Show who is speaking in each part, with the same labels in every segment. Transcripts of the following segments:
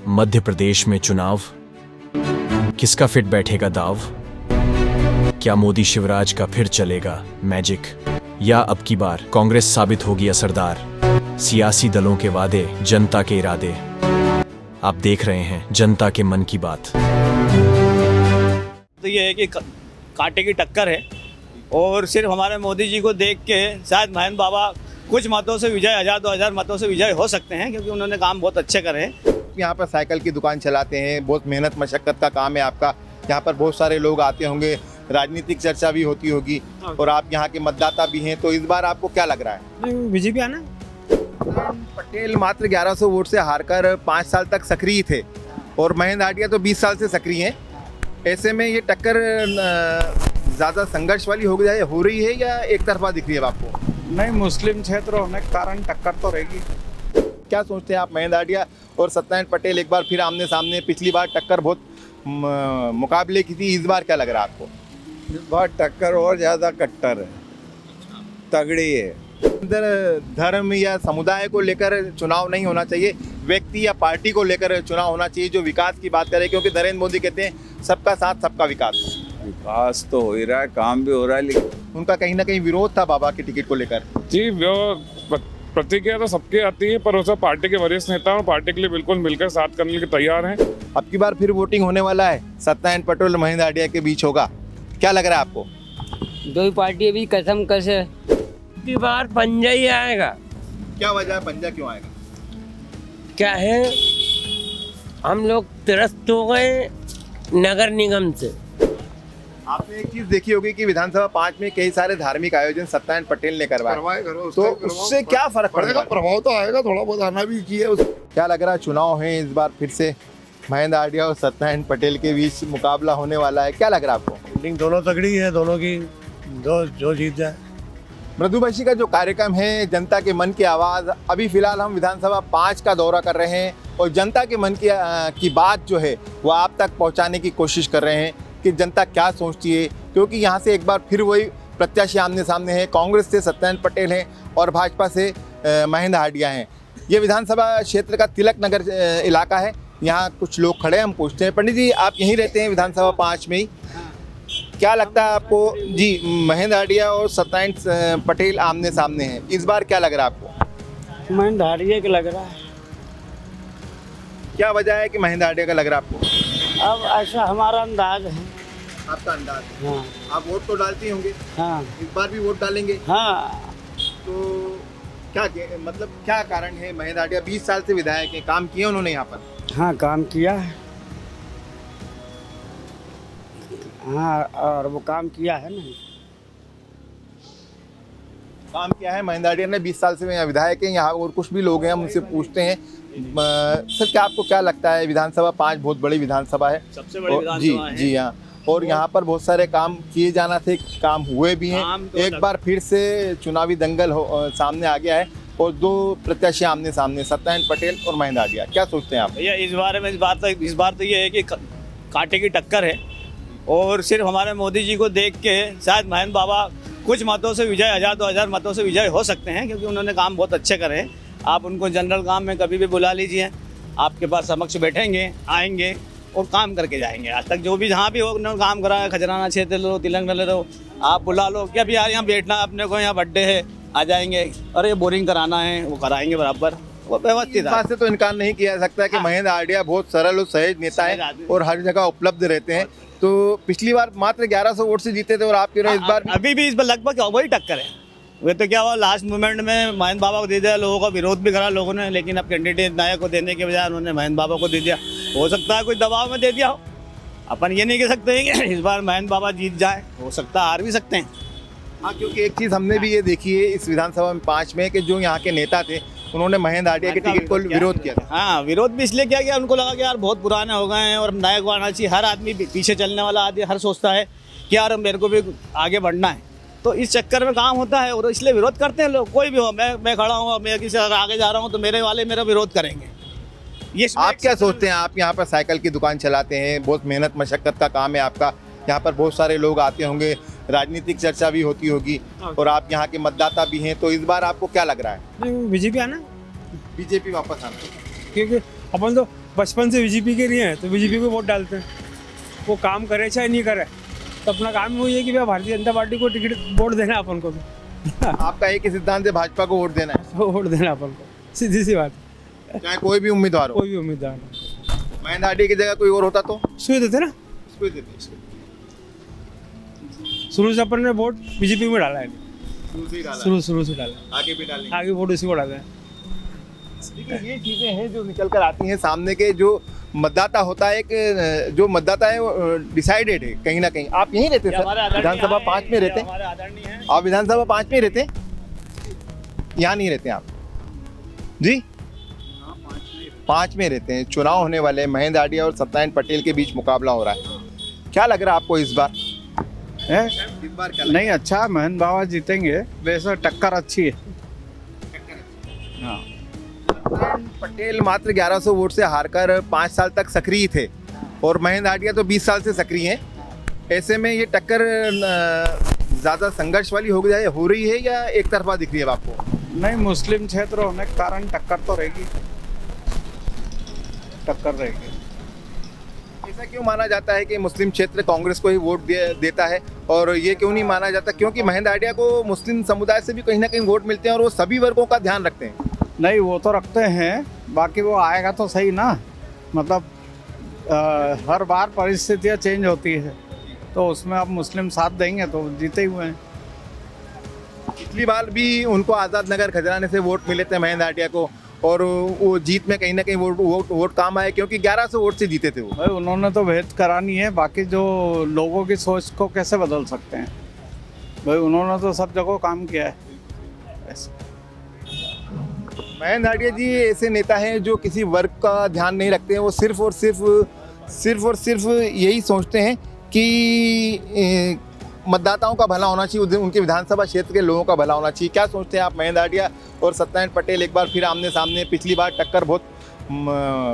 Speaker 1: मध्य प्रदेश में चुनाव, किसका फिट बैठेगा दाव? क्या मोदी शिवराज का फिर चलेगा मैजिक, या अब की बार कांग्रेस साबित होगी असरदार? सियासी दलों के वादे, जनता के इरादे, आप देख रहे हैं जनता के मन की बात।
Speaker 2: तो ये है कि कांटे की टक्कर है और सिर्फ हमारे मोदी जी को देख के शायद महेंद्र बाबा कुछ मतों से विजय, 1000-2000 मतों से विजय हो सकते हैं, क्योंकि उन्होंने काम बहुत अच्छे करे हैं।
Speaker 3: यहाँ पर साइकिल की दुकान चलाते हैं, बहुत मेहनत मशक्कत का काम है आपका। यहाँ पर बहुत सारे लोग आते होंगे, राजनीतिक चर्चा भी होती होगी और आप यहाँ के मतदाता भी हैं, तो इस बार आपको क्या लग रहा है?
Speaker 4: बीजेपी आना।
Speaker 3: पटेल मात्र 1100 वोट से हारकर 5 साल तक सक्रिय थे और महेंद्र हाटिया तो 20 साल से सक्रिय हैं। ऐसे में ये टक्कर ज़्यादा संघर्ष वाली हो रही है या एक तरफा दिख रही है आपको?
Speaker 4: नहीं, मुस्लिम क्षेत्र होने के कारण टक्कर तो रहेगी।
Speaker 3: क्या सोचते हैं आप, महेंद्र हाटिया और सत्यनारायण पटेल एक बार फिर आमने सामने? पिछली बार टक्कर बहुत मुकाबले की थी, इस बार क्या लग रहा है आपको?
Speaker 4: इस बार टक्कर और ज़्यादा कट्टर है, तगड़ी है।
Speaker 3: धर्म या समुदाय को लेकर चुनाव नहीं होना चाहिए, व्यक्ति या पार्टी को लेकर चुनाव होना चाहिए जो विकास की बात करे, क्योंकि नरेंद्र मोदी कहते हैं सबका साथ सबका विकास।
Speaker 4: विकास तो हो ही रहा है, काम भी हो रहा है, लेकिन
Speaker 3: उनका कहीं ना कहीं विरोध था बाबा के टिकट को लेकर।
Speaker 5: जी, वो प्रतिक्रिया तो सबकी आती है, पर उसे पार्टी के वरिष्ठ नेता और पार्टी के लिए बिल्कुल मिलकर साथ करने के तैयार हैं।
Speaker 3: अब की बार फिर वोटिंग होने वाला है, सत्यनारायण पटेल और महेंद्र हाटिया के बीच होगा, क्या लग रहा है आपको?
Speaker 6: दो ही पार्टी अभी कसम कसे की बार पंजा ही आएगा।
Speaker 3: क्या वजह है, पंजा क्यों आएगा?
Speaker 6: क्या है, हम लोग त्रस्त हो गए नगर निगम से।
Speaker 3: आपने एक चीज देखी होगी कि विधानसभा 5 में कई सारे धार्मिक आयोजन सत्यनारायण पटेल ने करवाए, तो उससे क्या फर्क पड़ेगा?
Speaker 7: प्रभाव तो आएगा, थोड़ा बहुत आना भी चाहिए।
Speaker 3: क्या लग रहा है, चुनाव है इस बार फिर से महेंद्र हाटिया और सत्यनारायण पटेल के बीच मुकाबला होने वाला है, क्या लग रहा है आपको?
Speaker 7: दोनों तगड़ी है, दोनों की जो जीत जाए।
Speaker 3: मृदुभाषी का जो कार्यक्रम है जनता के मन की आवाज़, अभी फिलहाल हम विधानसभा 5 का दौरा कर रहे हैं और जनता के मन की बात जो है वो आप तक पहुंचाने की कोशिश कर रहे हैं कि जनता क्या सोचती है, क्योंकि यहाँ से एक बार फिर वही प्रत्याशी आमने सामने है। कांग्रेस से सत्यनारायण पटेल हैं और भाजपा से महेंद्र हाटिया हैं। ये विधानसभा क्षेत्र का तिलक नगर इलाका है, यहाँ कुछ लोग खड़े हैं, हम पूछते हैं। पंडित जी, आप यहीं रहते हैं विधानसभा 5 में ही, क्या लगता है आपको? जी, महेंद्र हाटिया और सत्यनारायण पटेल आमने सामने हैं, इस बार क्या लग रहा है आपको?
Speaker 6: महेंद्र हाटिया का लग रहा है।
Speaker 3: क्या वजह है कि महेंद्र हाटिया का लग रहा है आपको?
Speaker 6: अब ऐसा हमारा अंदाज है।
Speaker 3: आपका अंदाज है?
Speaker 6: हाँ
Speaker 3: आप वोट तो डालते होंगे,
Speaker 6: हाँ
Speaker 3: इस बार भी वोट डालेंगे?
Speaker 6: हाँ।
Speaker 3: तो क्या मतलब क्या कारण है? महेंद्र हाटिया 20 साल से विधायक हैं, काम किए उन्होंने यहाँ पर?
Speaker 6: हाँ, काम किया है। हाँ, और वो काम किया है ना,
Speaker 3: काम किया है महेंद्र हाटिया ने। 20 साल से यहाँ विधायक हैं, यहाँ और कुछ भी लोग हैं, हम उनसे पूछते हैं। सर, क्या आपको क्या लगता है, विधानसभा 5 बहुत बड़ी विधानसभा है,
Speaker 2: सबसे बड़ी विधानसभा है।
Speaker 3: जी हाँ, और यहाँ पर बहुत सारे काम किए जाना थे, काम हुए भी हैं।
Speaker 2: तो
Speaker 3: एक बार फिर से चुनावी दंगल सामने आ गया है और दो प्रत्याशी आमने सामने, सत्यनारायण पटेल और महेंद्र हाटिया, क्या सोचते हैं आप?
Speaker 2: भैया इस बारे में इस बार तो ये है कि कांटे की टक्कर है और सिर्फ हमारे मोदी जी को देख के शायद महेंद्र बाबा कुछ मतों से विजय, 1000-2000 मतों से विजय हो सकते हैं, क्योंकि उन्होंने काम बहुत अच्छे करे हैं। आप उनको जनरल काम में कभी भी बुला लीजिए, आपके पास समक्ष बैठेंगे, आएंगे और काम करके जाएंगे। आज तक जो भी जहाँ भी हो उन्होंने काम करा है, खजराना क्षेत्र लो, तिलक नगर लो, आप बुला लो कि अभी यार यहाँ बैठना अपने को, यहाँ बर्थडे है, आ जाएंगे, अरे बोरिंग कराना है, वो कराएंगे बराबर, वो व्यवस्थित।
Speaker 3: इस बात से तो इनकार नहीं किया जा सकता कि महेंद्र हाटिया बहुत सरल और सहज नेता है और हर जगह उपलब्ध रहते हैं। तो पिछली बार मात्र 1100 वोट से जीते थे और आप कह रहे हैं इस बार
Speaker 2: अभी भी इस बार लगभग वही टक्कर है। वे तो क्या हुआ, लास्ट मोमेंट में महेंद्र बाबा को दे दिया, लोगों का विरोध भी करा लोगों ने, लेकिन अब कैंडिडेट नायक को देने के बजाय उन्होंने महेंद्र बाबा को दे दिया। हो सकता है कोई दबाव में दे दिया हो, अपन ये नहीं कह सकते हैं कि इस बार महेंद्र बाबा जीत जाए, हो सकता है हार भी सकते हैं।
Speaker 3: हाँ, क्योंकि एक चीज़ हमने भी ये देखी है इस विधानसभा में 5 में कि जो यहाँ के नेता थे उन्होंने महेंद्र हाटिया के टिकट को विरोध किया था।
Speaker 2: हाँ, विरोध भी इसलिए किया गया, उनको लगा कि यार बहुत पुराने हो गए हैं और नायक आना चाहिए। हर आदमी पीछे चलने वाला आदमी हर सोचता है कि यार मेरे को भी आगे बढ़ना है, तो इस चक्कर में काम होता है और इसलिए विरोध करते हैं लोग। कोई भी हो, मैं खड़ा हूँ, मैं किसी आगे जा रहा हूँ तो मेरे वाले मेरा विरोध करेंगे। ये
Speaker 3: आप क्या सोचते हैं? आप यहाँ पर साइकिल की दुकान चलाते हैं, बहुत मेहनत मशक्कत का काम है आपका, यहाँ पर बहुत सारे लोग आते होंगे, राजनीतिक चर्चा भी होती होगी और आप यहाँ के मतदाता भी हैं, तो इस बार आपको क्या लग रहा है?
Speaker 4: बीजेपी आना।
Speaker 3: बीजेपी वापस आना
Speaker 8: क्योंकि अपन तो बचपन से बीजेपी के लिए हैं, तो बीजेपी को वोट डालते हैं। वो काम करे चाहे नहीं करे, तो अपना काम वही है कि भाई भारतीय जनता पार्टी को टिकट वोट देना है अपन को भी।
Speaker 3: आपका एक ही सिद्धांत है, भाजपा को वोट देना है,
Speaker 8: तो वोट देना अपन को, सीधी सी बात।
Speaker 3: चाहे कोई भी उम्मीदवार हो।
Speaker 8: कोई भी उम्मीदवार
Speaker 3: महेंद्र हाडी की जगह कोई और होता तो
Speaker 8: सुई देते ना।
Speaker 3: उसको ही देते।
Speaker 8: शुरू से अपन ने वोट बीजेपी में डाला है,
Speaker 3: शुरू से ही डाला,
Speaker 8: शुरू से डाला,
Speaker 3: आगे भी डालेंगे।
Speaker 8: आगे वोट उसी को डाला है।
Speaker 3: देखिए ये चीज़ें हैं जो निकल कर आती हैं सामने के। जो मतदाता होता है, एक जो मतदाता है वो डिसाइडेड है कहीं ना कहीं। आप यहीं रहते हैं सर, विधानसभा 5 में रहते हैं आप? विधानसभा 5 में रहते हैं, यहाँ नहीं रहते हैं आप जी? 5 में रहते हैं। चुनाव होने वाले हैं, महेंद्र हाडिया और सत्यनारायण पटेल के बीच मुकाबला हो रहा है। क्या लग रहा है आपको इस बार?
Speaker 4: है
Speaker 3: इस बार क्या
Speaker 4: नहीं अच्छा, महेंद्र बाबा जीतेंगे, वैसे टक्कर अच्छी है। हाँ,
Speaker 3: सत्यनारायण पटेल मात्र 1100 वोट से हारकर 5 साल तक सक्रिय थे और महेंद्र हाडिया तो 20 साल से सक्रिय हैं। ऐसे में ये टक्कर ज़्यादा संघर्ष वाली हो रही है या एक तरफा दिख रही है आपको?
Speaker 4: नहीं, मुस्लिम क्षेत्र होने के कारण टक्कर तो रहेगी, टक्कर रहेगी।
Speaker 3: ऐसा क्यों माना जाता है कि मुस्लिम क्षेत्र कांग्रेस को ही वोट देता है, और ये क्यों नहीं माना जाता? क्योंकि महेंद्र हाडिया को मुस्लिम समुदाय से भी कहीं ना कहीं वोट मिलते हैं और वो सभी वर्गों का ध्यान रखते हैं।
Speaker 4: नहीं, वो तो रखते हैं, बाकी वो आएगा तो सही ना। मतलब हर बार परिस्थितियाँ चेंज होती है, तो उसमें अब मुस्लिम साथ देंगे तो जीते हुए हैं।
Speaker 3: पिछली बार भी उनको आज़ाद नगर खजराने से वोट मिले थे महेंद्र हाडिया को, और वो जीत में कहीं ना कहीं वोट काम आए, क्योंकि 1100 वोट से जीते थे वो।
Speaker 4: भाई उन्होंने तो भेद करानी है, बाकी जो लोगों की सोच को कैसे बदल सकते हैं? भाई उन्होंने तो सब जगह काम किया है ऐसे।
Speaker 3: महेंद्र हाडिया जी ऐसे नेता हैं जो किसी वर्ग का ध्यान नहीं रखते हैं। वो सिर्फ और सिर्फ यही सोचते हैं कि मतदाताओं का भला होना चाहिए, उनके विधानसभा क्षेत्र के लोगों का भला होना चाहिए। क्या सोचते हैं आप? महेंद्र हाडिया और सत्यनारायण पटेल एक बार फिर आमने सामने, पिछली बार टक्कर बहुत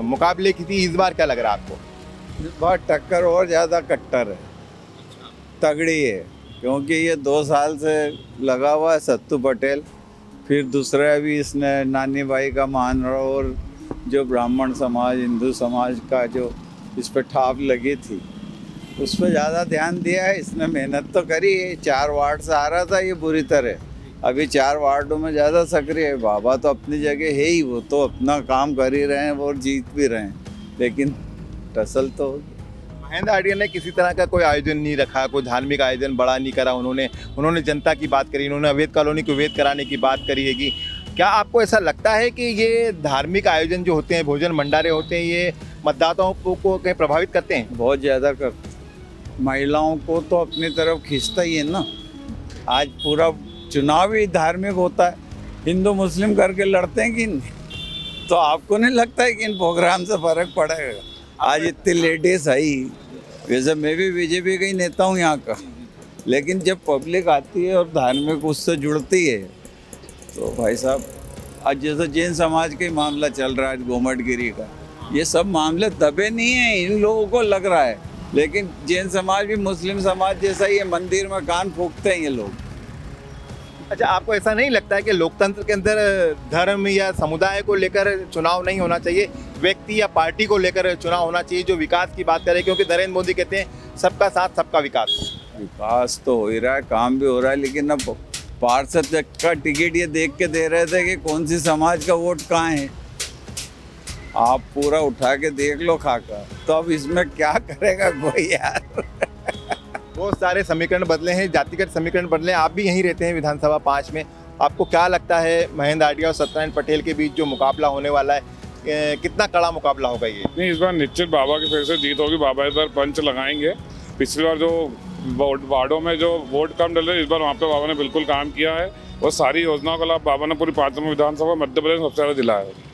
Speaker 3: मुकाबले की थी, इस बार क्या लग रहा है आपको?
Speaker 4: इस बार टक्कर और ज़्यादा कट्टर है, तगड़ी है, क्योंकि ये 2 साल से लगा हुआ है सत्तू पटेल, फिर दूसरा भी इसने नानी बाई का मान रहा, और जो ब्राह्मण समाज, हिंदू समाज का जो इस पर ठाप लगी थी, उस पर ज़्यादा ध्यान दिया है। इसने मेहनत तो करी है, 4 वार्ड से आ रहा था ये बुरी तरह, अभी 4 वार्डों में ज़्यादा सक्रिय है। बाबा तो अपनी जगह है ही, वो तो अपना काम कर ही रहे हैं और जीत भी रहे हैं, लेकिन टसल तो
Speaker 3: महेंद्र हाडिया ने किसी तरह का कोई आयोजन नहीं रखा, कोई धार्मिक आयोजन बड़ा नहीं करा। उन्होंने जनता की बात करी, उन्होंने अवैध कॉलोनी को वैध कराने की बात करी है कि क्या आपको ऐसा लगता है कि ये धार्मिक आयोजन जो होते हैं, भोजन भंडारे होते हैं, ये मतदाताओं को कहीं प्रभावित करते हैं?
Speaker 4: बहुत ज़्यादा करते। महिलाओं को तो अपनी तरफ खींचता ही है ना। आज पूरा चुनाव ही धार्मिक होता है, हिंदू मुस्लिम करके लड़ते हैं कि नहीं? तो आपको नहीं लगता है कि इन प्रोग्राम से फर्क पड़ेगा? आज इतनी लेडीज आई, वैसे मैं भी बीजेपी का ही नेता हूँ यहाँ का, लेकिन जब पब्लिक आती है और धार्मिक उससे जुड़ती है, तो भाई साहब आज जैसे जैन समाज का ही मामला चल रहा है, गोमटगिरी का, ये सब मामले दबे नहीं हैं, इन लोगों को लग रहा है, लेकिन जैन समाज भी मुस्लिम समाज जैसा ही है, मंदिर में कान फूंकते हैं ये लोग।
Speaker 3: अच्छा, आपको ऐसा नहीं लगता है कि लोकतंत्र के अंदर धर्म या समुदाय को लेकर चुनाव नहीं होना चाहिए, व्यक्ति या पार्टी को लेकर चुनाव होना चाहिए जो विकास की बात करे? क्योंकि नरेंद्र मोदी कहते हैं सबका साथ सबका विकास।
Speaker 4: विकास तो हो ही रहा है, काम भी हो रहा है, लेकिन अब पार्षद का टिकट ये देख के दे रहे थे कि कौन सी समाज का वोट कहाँ है। आप पूरा उठा के देख लो खाका, तो अब इसमें क्या करेगा कोई यार।
Speaker 3: बहुत सारे समीकरण बदले हैं, जातिगत समीकरण बदले हैं। आप भी यहीं रहते हैं विधानसभा 5 में, आपको क्या लगता है महेंद्र हाडिया और सत्यनारायण पटेल के बीच जो मुकाबला होने वाला है, कितना कड़ा मुकाबला होगा ये?
Speaker 5: नहीं, इस बार निश्चित बाबा की फिर से जीत होगी। बाबा इस बार पंच लगाएंगे। पिछली बार जो वार्डों में जो वोट कम डले, इस बार वहाँ पे बाबा ने बिल्कुल काम किया है और सारी योजनाओं का लाभ बाबा ने पूरी 5 विधानसभा मध्य प्रदेश में सबसे ज़्यादा दिलाया है।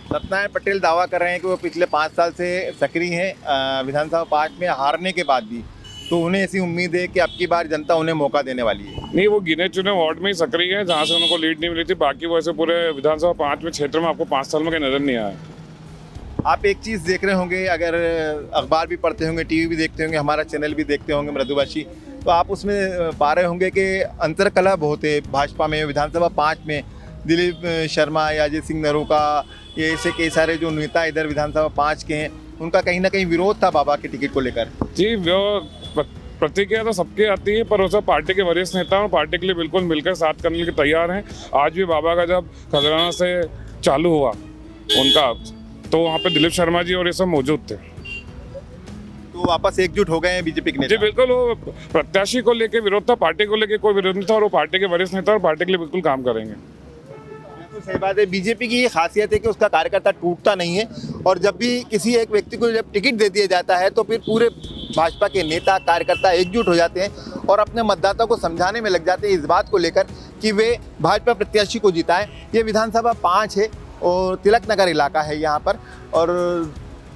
Speaker 3: सत्यनारायण पटेल दावा कर रहे हैं कि वो पिछले 5 साल से सक्रिय हैं विधानसभा 5 में हारने के बाद भी, तो उन्हें ऐसी उम्मीद है कि अब की बार जनता उन्हें मौका देने वाली है।
Speaker 5: नहीं, वो गिने चुने वार्ड में ही सक्रिय है जहाँ से उनको लीड नहीं मिली थी, बाकी वो ऐसे पूरे विधानसभा 5 में क्षेत्र में आपको 5 साल में कहीं नजर नहीं आया।
Speaker 3: आप एक चीज़ देख रहे होंगे, अगर अखबार भी पढ़ते होंगे, टीवी भी देखते होंगे, हमारा चैनल भी देखते होंगे मृदुभाषी, तो आप उसमें पा रहे होंगे कि अंतरकलह बहुत है भाजपा में। विधानसभा 5 में दिलीप शर्मा या अजय सिंह नरोका, ये ऐसे कई सारे जो नेता इधर विधानसभा 5 के हैं, उनका कहीं ना कहीं विरोध था बाबा के टिकट को लेकर।
Speaker 5: जी, वो प्रतिक्रिया तो सबकी आती है, पर उसे पार्टी के वरिष्ठ नेता और पार्टी के लिए बिल्कुल मिलकर साथ करने के तैयार हैं। आज भी बाबा का जब खजराना से चालू हुआ उनका, तो वहाँ पे दिलीप शर्मा जी और ये सब मौजूद थे।
Speaker 3: तो वापस एकजुट हो गए हैं बीजेपी के
Speaker 5: जी
Speaker 3: नेता।
Speaker 5: बिल्कुल, वो प्रत्याशी को लेके विरोध था, पार्टी को लेके कोई विरोध नहीं था, और वो पार्टी के वरिष्ठ नेता और पार्टी के लिए बिल्कुल काम करेंगे।
Speaker 3: बिल्कुल सही बात है। बीजेपी की ये खासियत है कि उसका कार्यकर्ता टूटता नहीं है, और जब भी किसी एक व्यक्ति को जब टिकट दे दिया जाता है तो फिर पूरे भाजपा के नेता कार्यकर्ता एकजुट हो जाते हैं और अपने मतदाता को समझाने में लग जाते हैं इस बात को लेकर कि वे भाजपा प्रत्याशी को जिताएं। ये विधानसभा 5 है और तिलक नगर इलाका है यहाँ पर, और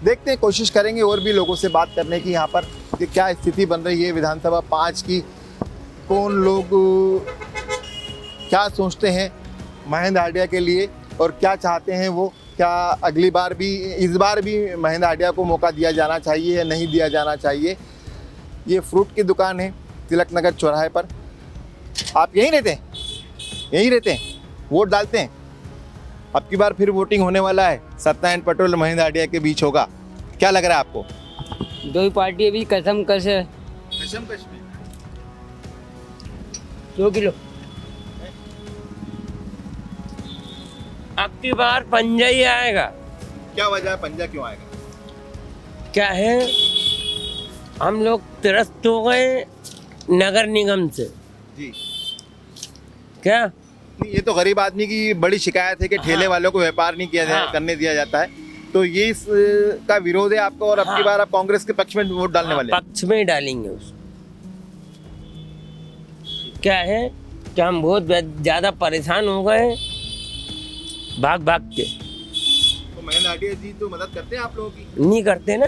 Speaker 3: देखते हैं, कोशिश करेंगे और भी लोगों से बात करने की यहाँ पर कि क्या स्थिति बन रही है विधानसभा 5 की, कौन लोग क्या सोचते हैं महेंद्र हांडिया के लिए और क्या चाहते हैं वो। क्या अगली बार भी, इस बार भी महेंद्र हांडिया को मौका दिया जाना चाहिए या नहीं दिया जाना चाहिए। ये फ्रूट की दुकान है तिलक नगर चौराहे पर। आप यहीं रहते हैं? यहीं रहते हैं, वोट डालते हैं? अब की बार फिर वोटिंग होने वाला है, सत्यनारायण पटेल और महेंद्र हांडिया के बीच होगा। क्या लग रहा है आपको?
Speaker 6: दो ही पार्टी अभी कसम कस है।
Speaker 3: कशमकश में
Speaker 6: 2 किलो। अब की बार पंजा ही आएगा।
Speaker 3: क्या वजह है, पंजा क्यों आएगा?
Speaker 6: क्या है, हम लोग त्रस्त हो गए नगर निगम से।
Speaker 3: जी,
Speaker 6: क्या
Speaker 3: नहीं, ये तो गरीब आदमी की बड़ी शिकायत है कि ठेले वालों को व्यापार नहीं किया
Speaker 6: हाँ।
Speaker 3: करने दिया जाता है, तो ये इस का विरोध है आपको, और अब की बार आप कांग्रेस के पक्ष में वोट डालने वाले हैं।
Speaker 6: पक्ष में ही डालेंगे उस। क्या है कि हम बहुत ज्यादा परेशान हो गए भाग भाग के।
Speaker 3: तो महेंद्र हांडिया जी तो मदद करते हैं आप लोगों की?
Speaker 6: नहीं करते ना,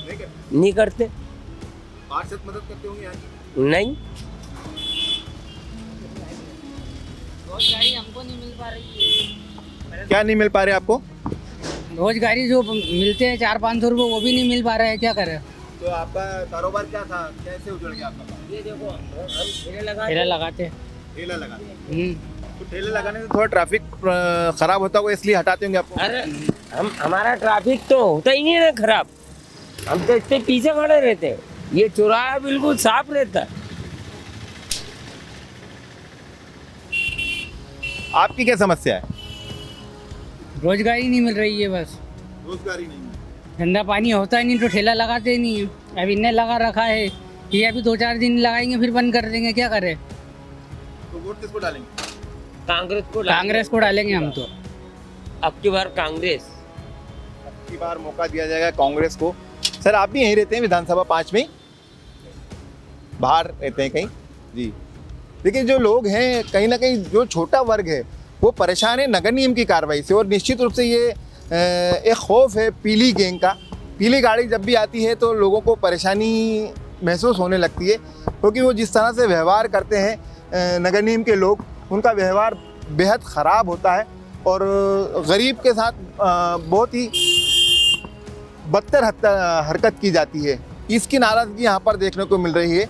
Speaker 3: नहीं करते?
Speaker 6: नहीं करते,
Speaker 3: पार्षद मदद करते होंगे यहाँ की?
Speaker 6: नहीं।
Speaker 9: रोजगारी हमको नहीं मिल पा रही है।
Speaker 3: क्या नहीं मिल पा रहे आपको?
Speaker 9: रोजगारी जो मिलते हैं 400-500 रुपये, वो भी नहीं मिल पा रहा है। क्या करें?
Speaker 3: तो आपका कारोबार क्या था, कैसे उजड़ गया आपका?
Speaker 6: ये देखो, हम ठेले
Speaker 9: ठेला लगाते हैं।
Speaker 3: ठेला लगाते हैं।
Speaker 9: हम्म।
Speaker 3: तो ठेले लगाने से थोड़ा ट्रैफिक खराब होता होगा, इसलिए हटाते होंगे आपको।
Speaker 6: अरे हमारा ट्रैफिक तो होता ही नहीं है ना खराब, हम तो इससे पीछे खड़े रहते हैं। ये चौराहा बिल्कुल साफ रहता है।
Speaker 3: आपकी क्या समस्या है?
Speaker 9: रोजगारी नहीं मिल रही है बस।
Speaker 3: रोजगारी नहीं है।
Speaker 9: धंधा पानी होता ही नहीं तो ठेला लगाते ही नहीं है। अब इनने लगा रखा है, ये अभी 2-4 दिन लगाएंगे फिर बंद कर देंगे। क्या करें?
Speaker 3: तो वोट किसको डालेंगे?
Speaker 6: कांग्रेस को
Speaker 9: डालेंगे हम तो।
Speaker 6: अब की बार कांग्रेस।
Speaker 3: अब की बार मौका दिया जाएगा कांग्रेस को। सर, आप भी यहीं रहते हैं विधानसभा 5 में? बाहर रहते हैं कहीं? जी। देखिए, जो लोग हैं, कहीं ना कहीं जो छोटा वर्ग है वो परेशान है नगर निगम की कार्रवाई से, और निश्चित रूप से ये एक खौफ है पीली गैंग का। पीली गाड़ी जब भी आती है तो लोगों को परेशानी महसूस होने लगती है, क्योंकि वो जिस तरह से व्यवहार करते हैं नगर निगम के लोग, उनका व्यवहार बेहद ख़राब होता है और गरीब के साथ बहुत ही बदतर हरकत की जाती है। इसकी नाराज़गी यहाँ पर देखने को मिल रही है।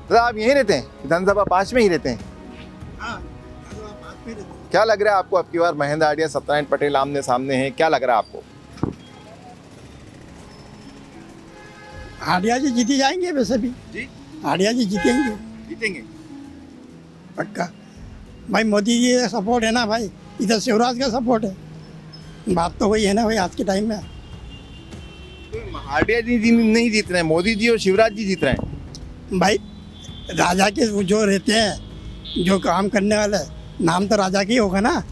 Speaker 3: तो आप यहीं रहते हैं, विधानसभा 5 में ही रहते हैं? क्या लग रहा है आपको, अब की बार महेंद्र हांडिया सत्यनारायण पटेल आमने सामने हैं, क्या लग रहा है आपको?
Speaker 10: हांडिया जी जीती जाएंगे वैसे भी।
Speaker 3: जी,
Speaker 10: हांडिया जी जीतेंगे,
Speaker 3: जीतेंगे
Speaker 10: पक्का। भाई मोदी जी का सपोर्ट है ना भाई, इधर शिवराज का सपोर्ट है। बात तो वही है ना भाई, आज के टाइम में।
Speaker 3: तो हांडिया जी नहीं जीत रहे हैं, मोदी जी और शिवराज जी जीत रहे हैं।
Speaker 10: भाई राजा के जो रहते हैं, जो काम करने वाले, नाम तो राजा की होगा ना।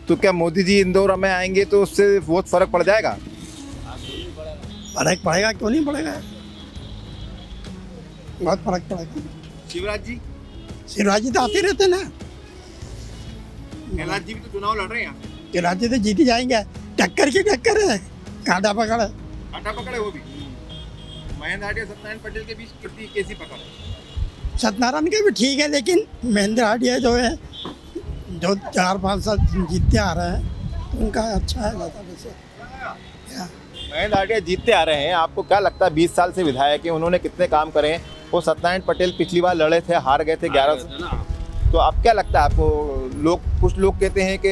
Speaker 3: तो क्या मोदी जी इंदौर में आएंगे तो उससे बहुत फर्क पड़ जाएगा?
Speaker 10: फर्क पड़ेगा, क्यों नहीं पड़ेगा, बहुत फर्क पड़ेगा।
Speaker 3: शिवराज जी?
Speaker 10: शिवराज जी तो आते रहते ना।
Speaker 3: शिवराज जी भी तो चुनाव लड़ रहे हैं।
Speaker 10: शिवराज जी तो जीती जाएंगे, टक्कर की टक्कर है, कांटा पकड़ है।
Speaker 3: आटा पकड़े वो भी। महेंद्र हांडिया सत्यनारायण पटेल के बीच कितनी कैसी पकड़ है?
Speaker 10: सत्यनारायण का भी ठीक है, लेकिन महेंद्र हांडिया जो है, जो 4-5 साल जीतते आ रहे हैं, उनका अच्छा है ज़्यादा वैसे।
Speaker 3: महेंद्र हांडिया जीतते आ रहे हैं, आपको क्या लगता है 20 साल से विधायक हैं, उन्होंने कितने काम करे हैं? वो सत्यनारायण पटेल पिछली बार लड़े थे, हार गए थे 11 तो अब क्या लगता है आपको? कुछ लोग कहते हैं कि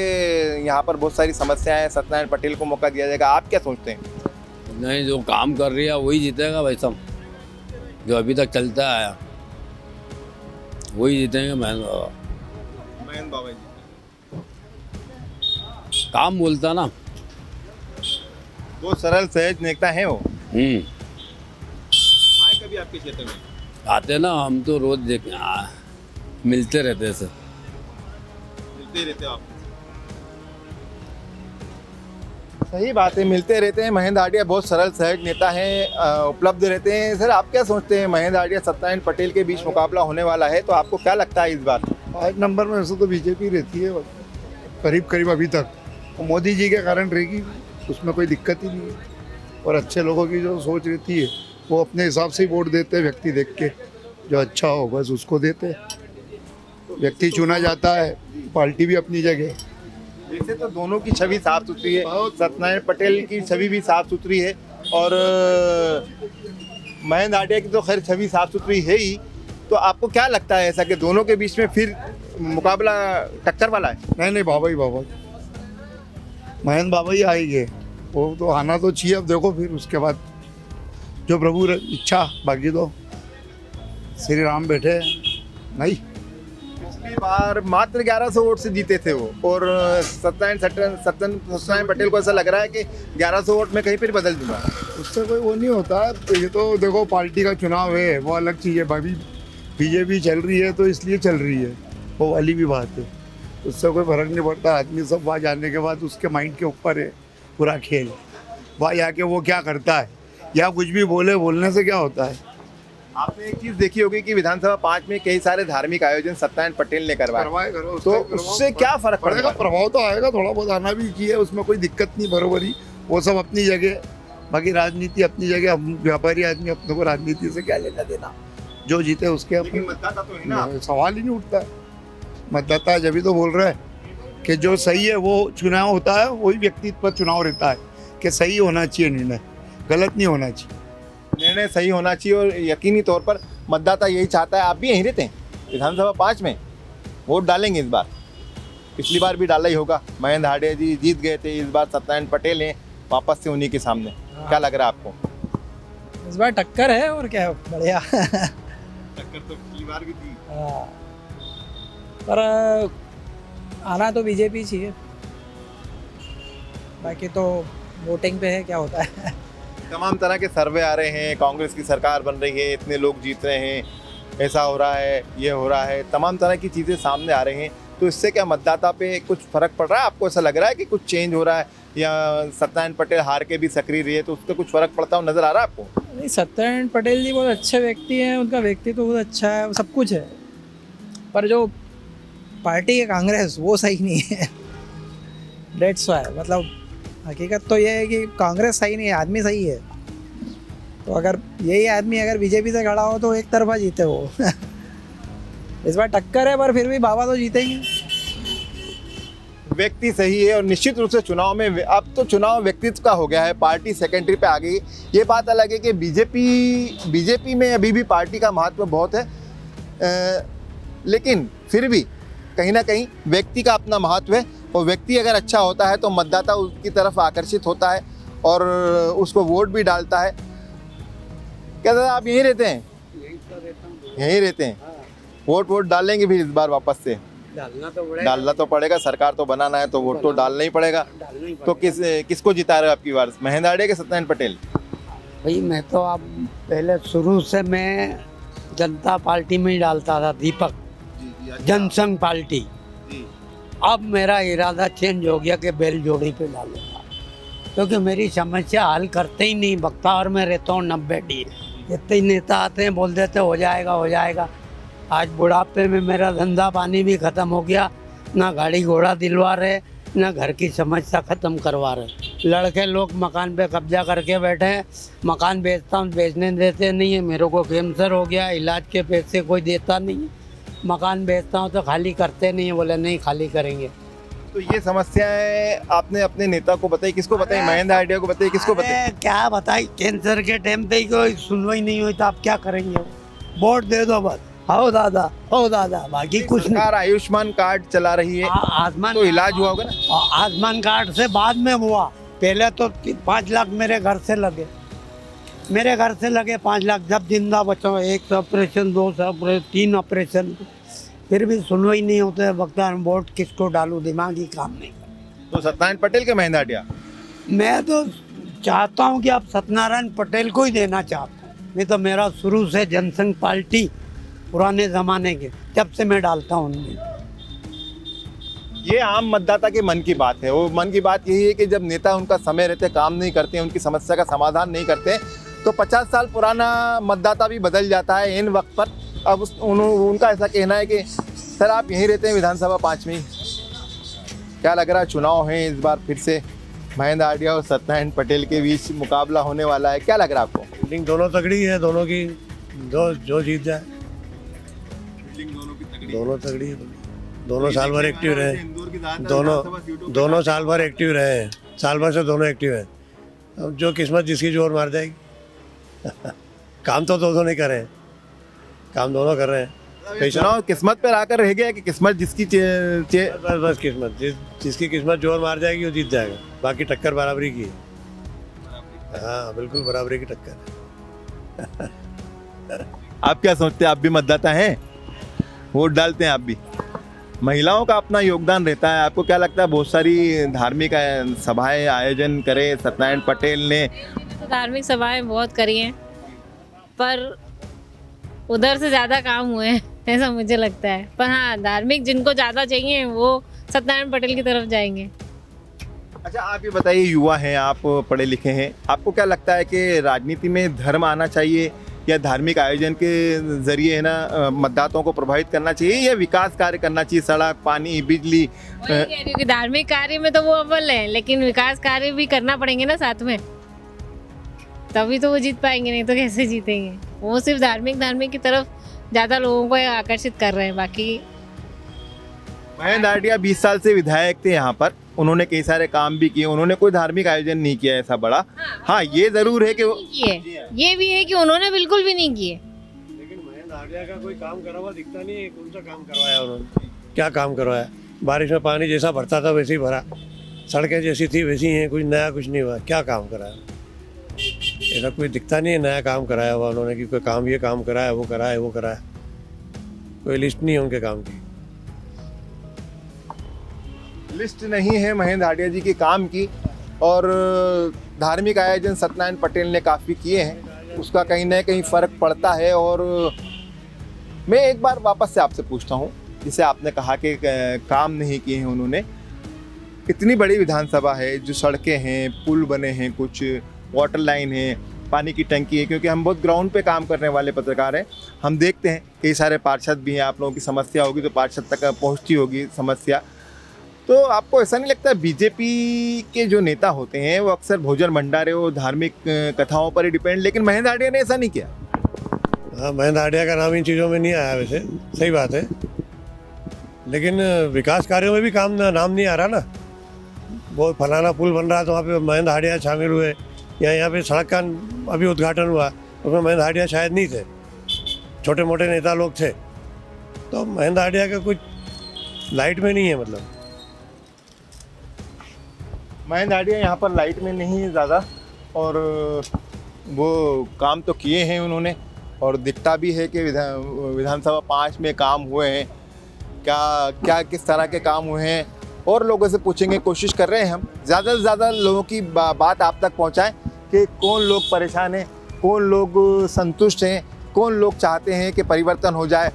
Speaker 3: यहाँ पर बहुत सारी समस्याएं हैं, सत्यनारायण पटेल को मौका दिया जाएगा, आप क्या सोचते हैं?
Speaker 4: नहीं, जो काम कर रही है वही जीतेगा भाई साहब, जो अभी तक चलता आया वही जीतेंगे। महेंद्र बाबा काम बोलता ना,
Speaker 3: बहुत सरल सहज नेता है वो। आए कभी आपके क्षेत्र में?
Speaker 4: आते ना, हम तो रोज मिलते रहते हैं सर।
Speaker 3: मिलते रहते हो आप? सही बात है, मिलते रहते हैं। महेंद्र हार्डिया बहुत सरल सहज नेता हैं, उपलब्ध रहते हैं। सर आप क्या सोचते हैं, महेंद्र हार्डिया सत्यनारायण पटेल के बीच मुकाबला होने वाला है, तो आपको क्या लगता है इस बार?
Speaker 7: 5 नंबर में वैसे तो बीजेपी रहती है करीब करीब अभी तक, और मोदी जी के कारण रहेगी, उसमें कोई दिक्कत ही नहीं है। और अच्छे लोगों की जो सोच रहती है वो अपने हिसाब से ही वोट देते हैं, व्यक्ति देख के जो अच्छा हो बस उसको देते हैं। व्यक्ति चुना जाता है, पार्टी भी अपनी जगह।
Speaker 3: वैसे तो दोनों की छवि साफ सुथरी है, सत्यनारायण पटेल की छवि भी साफ सुथरी है और महेंद्र हार्डिया की तो खैर छवि साफ सुथरी है ही। तो आपको क्या लगता है ऐसा कि दोनों के बीच में फिर मुकाबला टक्कर वाला है?
Speaker 7: नहीं बाबा ही बाबा, महेंद्र बाबा ही आएंगे, वो तो आना तो चाहिए। अब देखो फिर उसके बाद जो प्रभु इच्छा, बाकी तो श्री राम बैठे नहीं।
Speaker 3: पिछली बार मात्र 1100 वोट से जीते थे वो, और सत्यनारायण पटेल को ऐसा लग रहा है कि 1100 वोट में कहीं पर बदल दूंगा।
Speaker 7: उससे कोई वो नहीं होता। ये तो देखो पार्टी का चुनाव है, वो अलग चीज़ है। भाभी बीजेपी चल रही है तो इसलिए चल रही है, वो वाली भी बात है। उससे कोई फर्क नहीं पड़ता। आदमी सब वहाँ जाने के बाद उसके माइंड के ऊपर है पूरा खेल। वहाँ जाके वो क्या करता है या कुछ भी बोलने से क्या होता है।
Speaker 3: आपने एक चीज देखी होगी कि विधानसभा 5 में कई सारे धार्मिक आयोजन सत्यनारायण पटेल ने करवाए, तो उससे क्या फर्क पड़ेगा?
Speaker 7: प्रभाव तो आएगा, थोड़ा बहुत आना भी चाहिए, उसमें कोई दिक्कत नहीं, बरोबरी। वो सब अपनी जगह, बाकी राजनीति अपनी जगह। हम व्यापारी आदमी, अपने को राजनीति से क्या लेना देना, जो जीते उसके अपने।
Speaker 3: मतदाता तो है ना,
Speaker 7: सवाल ही नहीं उठता है। मतदाता जब भी तो बोल रहा है कि जो सही है वो चुनाव होता है, वही व्यक्ति पर चुनाव रहता है कि सही होना चाहिए निर्णय, गलत नहीं होना चाहिए।
Speaker 3: निर्णय सही होना चाहिए और यकीनी तौर पर मतदाता यही चाहता है। आप भी यहीं रहते हैं, विधानसभा 5 में वोट डालेंगे इस बार? पिछली बार भी डाला ही होगा। महेंद्र हार्डिया जी जीत गए थे, इस बार सत्यनारायण पटेल हैं वापस से उन्हीं के सामने। क्या लग रहा है आपको?
Speaker 10: इस बार टक्कर है और क्या, बढ़िया।
Speaker 3: टक्कर तो पिछली बार भी थी,
Speaker 10: पर आना तो बीजेपी चाहिए, बाकी तो वोटिंग पे है क्या होता है।
Speaker 3: तमाम तरह के सर्वे आ रहे हैं, कांग्रेस की सरकार बन रही है, इतने लोग जीत रहे हैं, ऐसा हो रहा है, ये हो रहा है, तमाम तरह की चीज़ें सामने आ रही हैं। तो इससे क्या मतदाता पे कुछ फर्क पड़ रहा है? आपको ऐसा लग रहा है कि कुछ चेंज हो रहा है, या सत्यनारायण पटेल हार के भी सक्रिय रही है तो उससे कुछ फर्क पड़ता हुआ नजर आ रहा है आपको?
Speaker 10: नहीं, सत्यनारायण पटेल जी बहुत अच्छे व्यक्ति हैं, उनका व्यक्तित्व तो बहुत अच्छा है, सब कुछ है, पर जो पार्टी है कांग्रेस वो सही नहीं है। डेट्स वाई, मतलब हकीकत तो ये है कि कांग्रेस सही नहीं है, आदमी सही है। तो अगर यही आदमी अगर बीजेपी से खड़ा हो तो एक तरफा जीते वो। इस बार टक्कर है, पर फिर भी बाबा तो जीतेंगे।
Speaker 3: व्यक्ति सही है और निश्चित रूप से चुनाव में, अब तो चुनाव व्यक्तित्व का हो गया है, पार्टी सेकेंडरी पे आ गई। ये बात अलग है कि बीजेपी में अभी भी पार्टी का महत्व बहुत है, लेकिन फिर भी कहीं ना कहीं व्यक्ति का अपना महत्व है, और व्यक्ति अगर अच्छा होता है तो मतदाता उसकी तरफ आकर्षित होता है और उसको वोट भी डालता है। क्या दादा आप यहीं रहते हैं? यहीं रहते हैं। वोट डालेंगे फिर इस बार वापस से? डालना तो पड़ेगा, सरकार तो बनाना है तो वोट तो डालना ही पड़ेगा। तो किसको जिता रहे हो आपकी बार, महेंद्र हार्डिया के सत्यनारायण पटेल?
Speaker 6: भाई मैं तो अब पहले शुरू से मैं जनता पार्टी में ही डालता था, दीपक जनसंघ पार्टी। अब मेरा इरादा चेंज हो गया कि बैल जोड़ी पे डालूंगा, क्योंकि मेरी समस्या हल करते ही नहीं। बख्तावर में रहता हूँ 90D, जितने नेता आते हैं बोल देते हो जाएगा। आज बुढ़ापे में मेरा धंधा पानी भी ख़त्म हो गया, ना गाड़ी घोड़ा दिलवा रहे, ना घर की समस्या ख़त्म करवा रहे। लड़के लोग मकान पे कब्जा करके बैठे हैं, मकान बेचता हूँ बेचने देते नहीं है। मेरे को कैंसर हो गया, इलाज के पैसे कोई देता नहीं है। मकान बेचता हूँ तो खाली करते नहीं है, बोले नहीं खाली करेंगे।
Speaker 3: तो ये समस्याएं आपने अपने नेता को बताई? किसको बताई? महेंद्र हार्डिया को बताई? किसको बताई?
Speaker 6: क्या बताई, कैंसर के टाइम पे ही कोई सुनवाई नहीं हुई तो आप क्या करेंगे? वोट दे दो बस, हो दादा बाकी कुछ नहीं।
Speaker 3: सरकार आयुष्मान कार्ड चला रही है,
Speaker 6: आयुष्मान
Speaker 3: तो इलाज हुआ होगा ना?
Speaker 6: आयुष्मान कार्ड से बाद में हुआ, पहले तो 5 लाख मेरे घर से लगे, 5 लाख। जब जिंदा बचा 1 ऑपरेशन 2 ऑपरेशन 3 ऑपरेशन, फिर भी सुनवाई नहीं होते। वक्त वोट किसको डालूं, दिमाग ही काम नहीं।
Speaker 3: तो सत्यनारायण पटेल के महेंद्र हाटिया?
Speaker 6: मैं तो चाहता हूं कि आप सत्यनारायण पटेल को ही देना चाहता हूँ। नहीं तो मेरा शुरू से जनसंघ पार्टी पुराने ज़माने के, जब से मैं डालता हूँ उनमें।
Speaker 3: ये आम मतदाता के मन की बात है। वो मन की बात यही है कि जब नेता उनका समय रहते काम नहीं करते, उनकी समस्या का समाधान नहीं करते, तो 50 साल पुराना मतदाता भी बदल जाता है इन वक्त पर। अब उनका ऐसा कहना है कि सर आप यहीं रहते हैं विधानसभा 5 में, क्या लग रहा है चुनाव है इस बार फिर से महेंद्र हाटिया और सत्यनारायण पटेल के बीच मुकाबला होने वाला है, क्या लग रहा है आपको?
Speaker 11: फील्डिंग दोनों तगड़ी है, दोनों की जो जीत जाए। दोनों तगड़ी है, दोनों साल भर एक्टिव रहे, दोनों साल भर एक्टिव रहे हैं, साल भर से दोनों एक्टिव हैं। अब जो किस्मत जिसकी जोर मार जाएगी। काम तो दोनों नहीं कर रहे हैं, काम दोनों कर रहे हैं।
Speaker 3: चुनाव किस्मत पर आकर रह गया कि किस्मत जिसकी
Speaker 11: बस किस्मत जिसकी किस्मत जोर मार जाएगी वो जीत जाएगा। बाकी टक्कर बराबरी की है। हाँ बिल्कुल बराबरी की टक्कर है।
Speaker 3: आप क्या सोचते हैं? आप भी मतदाता हैं, वोट डालते हैं आप भी? महिलाओं का अपना योगदान रहता है, आपको क्या लगता है? बहुत सारी धार्मिक सभाएं आयोजन करे सत्यनारायण पटेल ने।
Speaker 12: तो धार्मिक सभाएं बहुत करी हैं, पर उधर से ज़्यादा काम हुए हैं ऐसा मुझे लगता है। पर हाँ, धार्मिक जिनको ज़्यादा चाहिए वो सत्यनारायण पटेल की तरफ जाएंगे।
Speaker 3: अच्छा आप ये बताइए, युवा हैं आप, पढ़े लिखे हैं, आपको क्या लगता है कि राजनीति में धर्म आना चाहिए या धार्मिक आयोजन के जरिए है ना मतदाताओं को प्रभावित करना चाहिए, या विकास कार्य करना चाहिए, सड़क पानी बिजली?
Speaker 12: वही कह रही हूँ कि धार्मिक कार्य में तो वो अव्वल है, लेकिन विकास कार्य भी करना पड़ेंगे ना साथ में, तभी तो वो जीत पाएंगे, नहीं तो कैसे जीतेंगे। वो सिर्फ धार्मिक की तरफ ज़्यादा लोगों को आकर्षित कर रहे हैं। बाकी
Speaker 3: महेंद्र हाटिया 20 साल से विधायक थे यहाँ पर, उन्होंने कई सारे काम भी किए, उन्होंने कोई धार्मिक आयोजन नहीं किया ऐसा बड़ा। हाँ ये जरूर है कि
Speaker 12: ये भी है कि उन्होंने बिल्कुल भी नहीं किए।
Speaker 11: लेकिन महेंद्र हाटिया का कोई काम करा हुआ दिखता नहीं है। कौन सा काम करवाया उन्होंने? क्या काम करवाया? बारिश में पानी जैसा भरता था वैसे ही भरा, सड़कें जैसी थी वैसी हैं, कुछ नया कुछ नहीं हुआ। क्या काम कराया? ऐसा कोई दिखता नहीं है नया काम कराया हुआ उन्होंने कि कोई काम ये काम कराया, वो कराया, वो कराया। कोई लिस्ट नहीं है उनके काम की।
Speaker 3: लिस्ट नहीं है महेंद्र हाटिया जी के काम की, और धार्मिक आयोजन सत्यनारायण पटेल ने काफ़ी किए हैं, उसका कहीं ना कहीं फ़र्क पड़ता है। और मैं एक बार वापस से आपसे पूछता हूँ, जिसे आपने कहा कि काम नहीं किए हैं उन्होंने, इतनी बड़ी विधानसभा है, जो सड़कें हैं, पुल बने हैं, कुछ वाटर लाइन है, पानी की टंकी है, क्योंकि हम बहुत ग्राउंड पे काम करने वाले पत्रकार हैं, हम देखते हैं कई सारे पार्षद भी हैं, आप लोगों की समस्या होगी तो पार्षद तक पहुँचती होगी समस्या। तो आपको ऐसा नहीं लगता बीजेपी के जो नेता होते हैं वो अक्सर भोजन भंडारे और धार्मिक कथाओं पर ही डिपेंड, लेकिन महेंद्र हाटिया ने ऐसा नहीं किया?
Speaker 11: हाँ महेंद्र हाटिया का नाम इन चीज़ों में नहीं आया वैसे, सही बात है, लेकिन विकास कार्यों में भी नाम नहीं आ रहा ना। वो फलाना पुल बन रहा है तो वहाँ पे महेंद्र हाटिया शामिल हुए, या यहाँ पे सड़क का अभी उद्घाटन हुआ उसमें महेंद्र हाटिया शायद नहीं थे, छोटे मोटे नेता लोग थे। तो महेंद्र हाटिया का कुछ लाइट में नहीं है, मतलब
Speaker 3: महेंद्र हाटिया यहाँ पर लाइट में नहीं है ज़्यादा, और वो काम तो किए हैं उन्होंने, और दिखता भी है कि विधानसभा 5 में काम हुए हैं। क्या किस तरह के काम हुए हैं और लोगों से पूछेंगे, कोशिश कर रहे हैं हम ज़्यादा से ज़्यादा लोगों की बात आप तक पहुँचाएँ कि कौन लोग परेशान हैं, कौन लोग संतुष्ट हैं, कौन लोग चाहते हैं कि परिवर्तन हो जाए,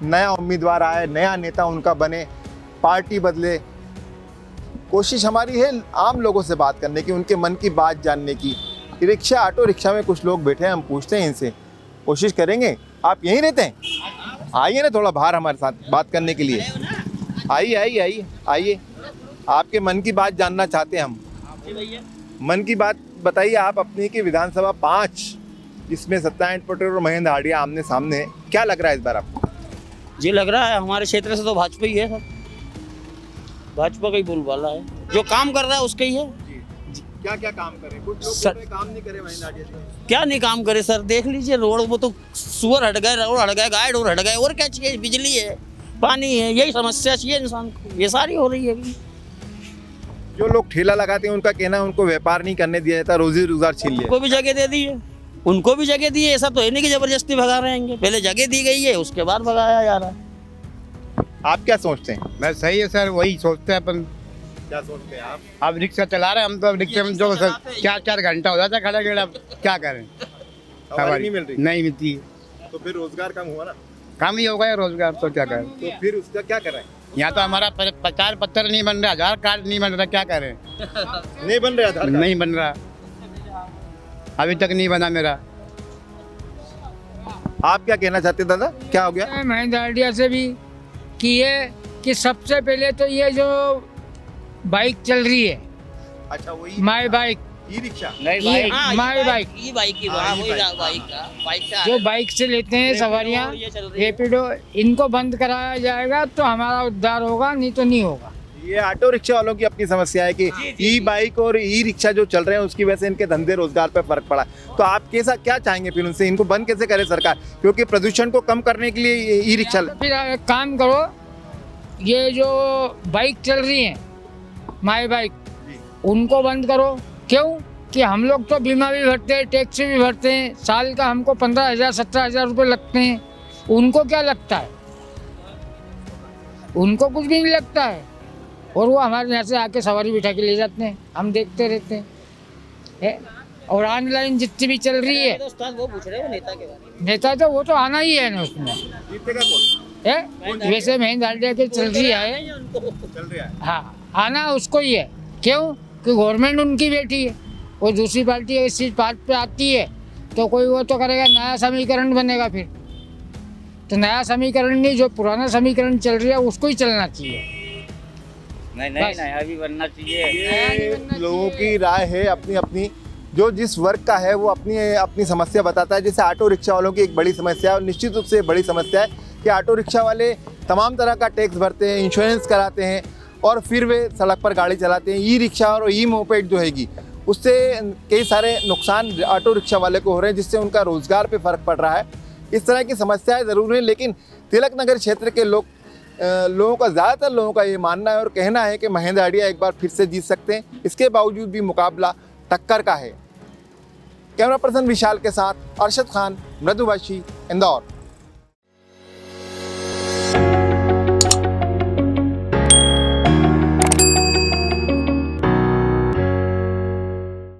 Speaker 3: नया उम्मीदवार आए, नया नेता उनका बने, पार्टी बदले। कोशिश हमारी है आम लोगों से बात करने की, उनके मन की बात जानने की। रिक्शा ऑटो रिक्शा में कुछ लोग बैठे हैं, हम पूछते हैं इनसे, कोशिश करेंगे। आप यहीं रहते हैं? आइए ना थोड़ा बाहर हमारे साथ बात करने के लिए, आइए आइए आइए आइए, आपके मन की बात जानना चाहते हैं हम। मन की बात बताइए आप अपनी कि विधानसभा 5 जिसमें सत्यनारायण पटेल और महेंद्र हाटिया आमने सामने है, क्या लग रहा है इस बार आपको?
Speaker 2: जी लग रहा है हमारे क्षेत्र से तो भाजपा ही है सर, भाजपा का ही बोलबाला है, जो काम कर रहा है उसका ही है।
Speaker 3: क्या क्या काम करे? कुछ लोग
Speaker 2: सर-
Speaker 3: बोल रहे काम नहीं करे महेंद्र हाडिया जी।
Speaker 2: क्या नहीं काम करे सर, देख लीजिए रोड, वो तो सुअर हट गए, रोड हट गए, गाय डोर हट गए, और क्या चाहिए? बिजली है, पानी है, यही समस्या चाहिए इंसान को, ये सारी हो रही है अभी।
Speaker 3: जो लोग ठेला लगाते हैं उनका कहना है उनको व्यापार नहीं करने दिया जाता, रोजी रोजगार छीन लिया।
Speaker 2: उनको भी जगह दे दी है, उनको भी जगह दी है, ऐसा तो है नहीं कि जबरदस्ती भगा रहे हैं। पहले जगह दी गई है, उसके बाद भगाया जा रहा है।
Speaker 3: आप क्या सोचते हैं?
Speaker 11: मैं सही है सर, वही सोचते हैं अपन।
Speaker 3: क्या सोचते हैं आप?
Speaker 11: अब रिक्शा चला रहे हैं हम, तो अब रिक्शे में जो 4-4 घंटा हो जाता है खड़ा खड़ा, अब क्या करें?
Speaker 3: सवारी नहीं मिल रही?
Speaker 11: नहीं मिलती है,
Speaker 3: तो फिर रोजगार कम हुआ ना,
Speaker 11: काम ही होगा रोजगार, तो क्या करें?
Speaker 3: तो फिर उसका क्या करें?
Speaker 11: यहाँ तो हमारा प्रचार पत्र नहीं बन रहा, आधार कार्ड नहीं बन रहा, क्या करें?
Speaker 3: नहीं बन रहा आधार कार्ड?
Speaker 11: नहीं बन रहा, अभी तक नहीं बना मेरा।
Speaker 3: आप क्या कहना चाहते हैं दादा, क्या हो गया?
Speaker 6: महेंद्र हाडिया से भी कि सबसे पहले तो ये जो बाइक चल रही है,
Speaker 3: अच्छा वही
Speaker 6: my bike,
Speaker 3: e rickshaw,
Speaker 6: my bike,
Speaker 2: ये बाइक की बाइक
Speaker 6: जो बाइक से लेते हैं सवारियाँ, रेपिडो, इनको बंद कराया जाएगा तो हमारा उद्धार होगा, नहीं तो नहीं होगा।
Speaker 3: ये ऑटो रिक्शा वालों की अपनी समस्या है कि ई बाइक और ई रिक्शा जो चल रहे हैं उसकी वजह से इनके धंधे रोजगार पर फर्क पड़ा। तो आप कैसा क्या चाहेंगे फिर उनसे, इनको बंद कैसे करे सरकार? क्योंकि प्रदूषण को कम करने के लिए ई रिक्शा।
Speaker 6: फिर एक काम करो, ये जो बाइक चल रही है माई बाइक, उनको बंद करो। क्यों कि हम लोग तो बीमा भी भरते हैं, टैक्स भी भरते हैं, साल का हमको 15,000 17,000 रुपये लगते हैं। उनको क्या लगता है? उनको कुछ भी नहीं लगता है, और वो हमारे यहाँ से आके सवारी बिठा के ले जाते हैं, हम देखते रहते हैं। और ऑनलाइन जितनी भी चल रही है,
Speaker 2: वो पूछ रहे हो नेता के बारे में।
Speaker 6: नेता तो वो तो आना ही है ना उसमें,
Speaker 3: जीतेगा कौन?
Speaker 6: है वैसे महेंद्र हाडिया के चल रही है,
Speaker 3: चल रहा है।
Speaker 6: हाँ आना उसको ही है। क्यों कि गवर्नमेंट उनकी बैठी है, और दूसरी पार्टी इस चीज बात पे आती है तो कोई वो तो करेगा, नया समीकरण बनेगा फिर। तो नया समीकरण नहीं, जो पुराना समीकरण चल रही है उसको ही चलना चाहिए।
Speaker 2: नहीं नया भी बनना चाहिए।
Speaker 3: ये लोगों की राय है अपनी अपनी, जो जिस वर्ग का है वो अपनी अपनी समस्या बताता है। जैसे ऑटो रिक्शा वालों की एक बड़ी समस्या है, और निश्चित रूप से बड़ी समस्या है कि ऑटो रिक्शा वाले तमाम तरह का टैक्स भरते हैं, इंश्योरेंस कराते हैं, और फिर वे सड़क पर गाड़ी चलाते हैं। ई रिक्शा और ई मोपेड जो हैगी, उससे कई सारे नुकसान ऑटो रिक्शा वाले को हो रहे हैं, जिससे उनका रोजगार पे फर्क पड़ रहा है। इस तरह की समस्याएं ज़रूर हैं, लेकिन तिलक नगर क्षेत्र के लोगों का, ज़्यादातर लोगों का ये मानना है और कहना है कि महेंद्र हाडिया एक बार फिर से जीत सकते हैं। इसके बावजूद भी मुकाबला टक्कर का है। कैमरा पर्सन विशाल के साथ अरशद खान, मृदुभाषी, इंदौर।